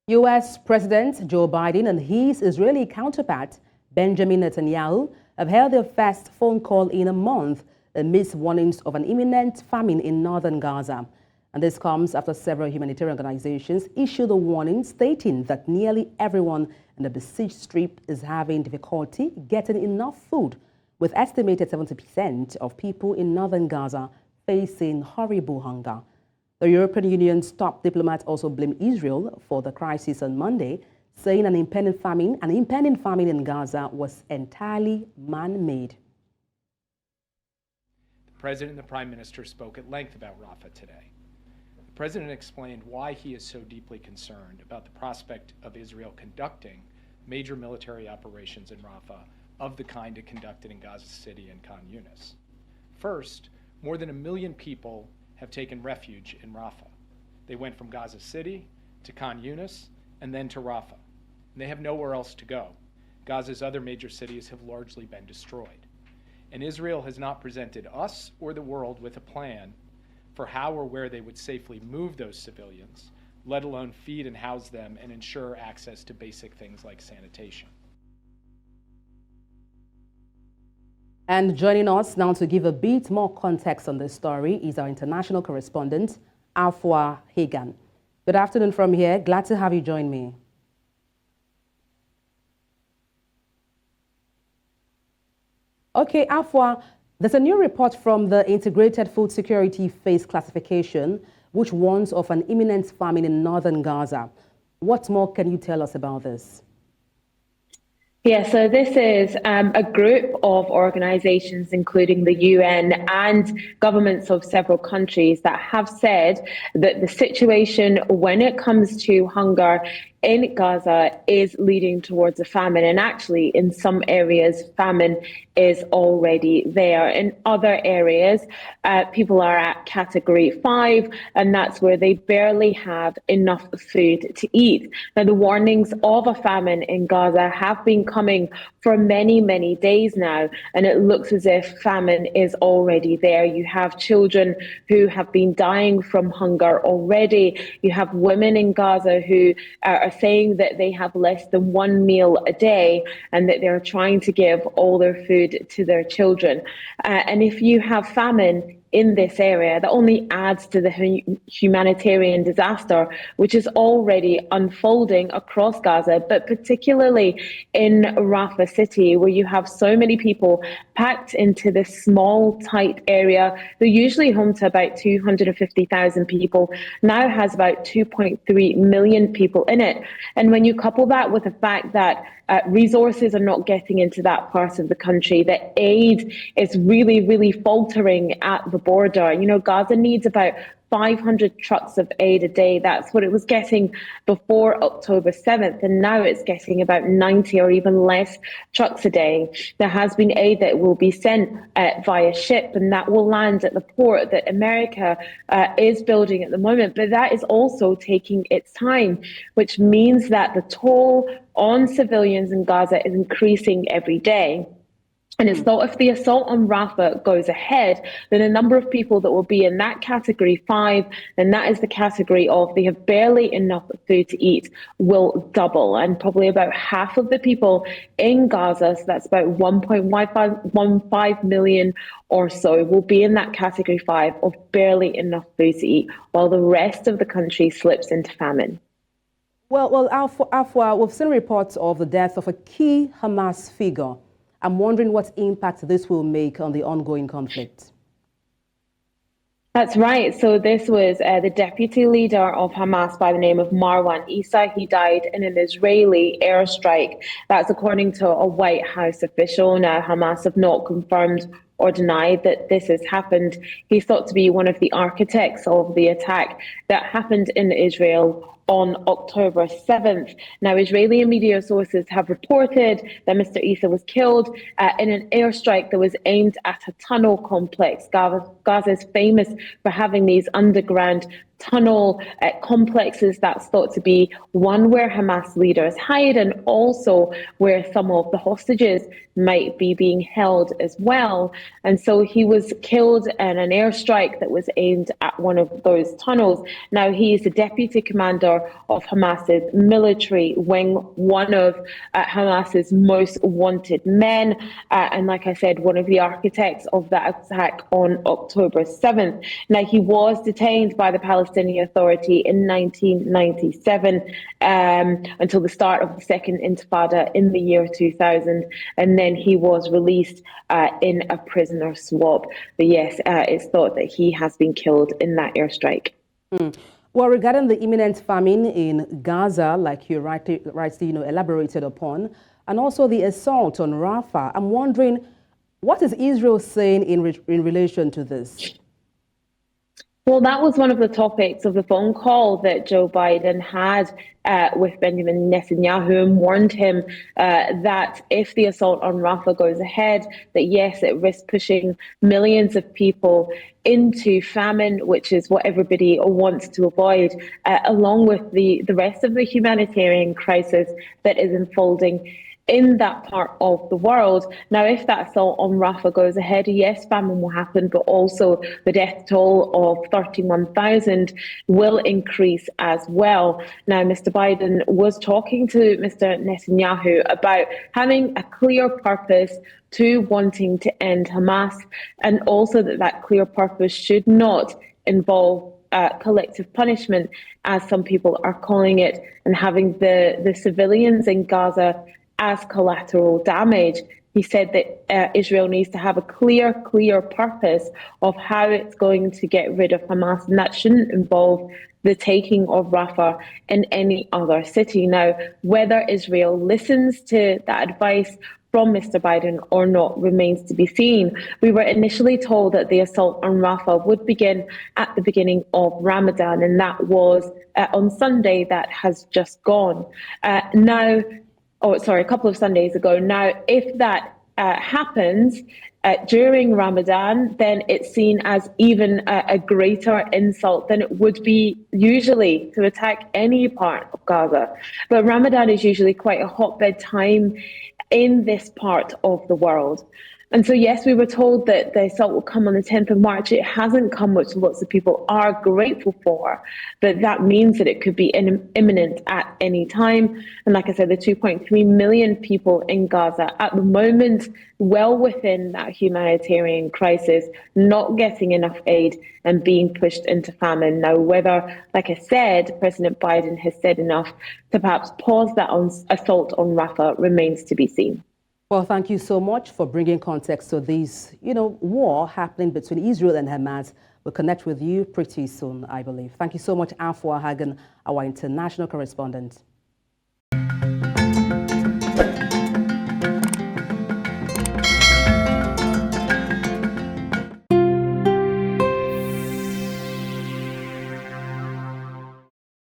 U.S. President Joe Biden and his Israeli counterpart, Benjamin Netanyahu, have held their first phone call in a month amidst warnings of an imminent famine in northern Gaza. And this comes after several humanitarian organizations issued a warning stating that nearly everyone in the besieged strip is having difficulty getting enough food, with estimated 70% of people in northern Gaza facing horrible hunger. The European Union's top diplomat also blamed Israel for the crisis on Monday, saying an impending famine in Gaza was entirely man-made. The President and the Prime Minister spoke at length about Rafah today. The President explained why he is so deeply concerned about the prospect of Israel conducting major military operations in Rafah of the kind it conducted in Gaza City and Khan Yunis. First, more than 1 million people have taken refuge in Rafah. They went from Gaza City to Khan Yunis and then to Rafah. And they have nowhere else to go. Gaza's other major cities have largely been destroyed. And Israel has not presented us or the world with a plan for how or where they would safely move those civilians, let alone feed and house them and ensure access to basic things like sanitation. And joining us now to give a bit more context on this story is our international correspondent, Afua Hagan. Good afternoon from here. Glad to have you join me. Okay, Afua, there's a new report from the Integrated Food Security Phase Classification, which warns of an imminent famine in northern Gaza. What more can you tell us about this? Yeah, so this is a group of organizations, including the UN and governments of several countries, that have said that the situation when it comes to hunger in Gaza is leading towards a famine. And actually, in some areas, famine is already there. In other areas, people are at category 5, and that's where they barely have enough food to eat. Now, the warnings of a famine in Gaza have been coming for many, many days now, and it looks as if famine is already there. You have children who have been dying from hunger already. You have women in Gaza who are saying that they have less than one meal a day and that they're trying to give all their food to their children. And if you have famine in this area, that only adds to the humanitarian disaster, which is already unfolding across Gaza, but particularly in Rafah city, where you have so many people packed into this small, tight area. They're usually home to about 250,000 people, now has about 2.3 million people in it. And when you couple that with the fact that resources are not getting into that part of the country, that aid is really, really faltering at the border. You know, Gaza needs about 500 trucks of aid a day. That's what it was getting before October 7th. And now it's getting about 90 or even less trucks a day. There has been aid that will be sent via ship, and that will land at the port that America is building at the moment. But that is also taking its time, which means that the toll on civilians in Gaza is increasing every day. And it's thought if the assault on Rafah goes ahead, then a number of people that will be in that category 5, and that is the category of they have barely enough food to eat, will double. And probably about half of the people in Gaza, so that's about 1.15 million or so, will be in that category 5 of barely enough food to eat, while the rest of the country slips into famine. Well, Afua, we've seen reports of the death of a key Hamas figure. I'm wondering what impact this will make on the ongoing conflict. That's right. So this was the deputy leader of Hamas by the name of Marwan Issa. He died in an Israeli airstrike. That's according to a White House official. Now, Hamas have not confirmed or denied that this has happened. He's thought to be one of the architects of the attack that happened in Israel on October 7th. Now, Israeli media sources have reported that Mr. Issa was killed in an airstrike that was aimed at a tunnel complex. Gaza is famous for having these underground tunnel complexes. That's thought to be one where Hamas leaders hide, and also where some of the hostages might be being held as well. And so he was killed in an airstrike that was aimed at one of those tunnels. Now, he is the deputy commander leader of Hamas's military wing, one of Hamas's most wanted men, and like I said, one of the architects of that attack on October 7th. Now, he was detained by the Palestinian Authority in 1997 until the start of the Second Intifada in the year 2000, and then he was released in a prisoner swap. But yes, it's thought that he has been killed in that airstrike. Well, regarding the imminent famine in Gaza, like you rightly elaborated upon, and also the assault on Rafah, I'm wondering, what is Israel saying in relation to this? Well, that was one of the topics of the phone call that Joe Biden had with Benjamin Netanyahu, and warned him that if the assault on Rafah goes ahead, that yes, it risks pushing millions of people into famine, which is what everybody wants to avoid, along with the rest of the humanitarian crisis that is unfolding in that part of the world. Now, if that assault on Rafah goes ahead, yes, famine will happen, but also the death toll of 31,000 will increase as well. Now, Mr. Biden was talking to Mr. Netanyahu about having a clear purpose to wanting to end Hamas, and also that clear purpose should not involve collective punishment, as some people are calling it, and having the civilians in Gaza as collateral damage. He said that Israel needs to have a clear purpose of how it's going to get rid of Hamas, and that shouldn't involve the taking of Rafah and any other city. Now, whether Israel listens to that advice from Mr. Biden or not remains to be seen. We were initially told that the assault on Rafah would begin at the beginning of Ramadan, and that was on Sunday that has just gone. A couple of Sundays ago. Now, if that happens during Ramadan, then it's seen as even a greater insult than it would be usually to attack any part of Gaza. But Ramadan is usually quite a hotbed time in this part of the world. And so, yes, we were told that the assault will come on the 10th of March. It hasn't come, which lots of people are grateful for, but that means that it could be imminent at any time. And like I said, the 2.3 million people in Gaza at the moment, well within that humanitarian crisis, not getting enough aid and being pushed into famine. Now, whether, like I said, President Biden has said enough to perhaps pause that assault on Rafah remains to be seen. Well, thank you so much for bringing context to this, war happening between Israel and Hamas. We'll connect with you pretty soon, I believe. Thank you so much, Afua Hagan, our international correspondent.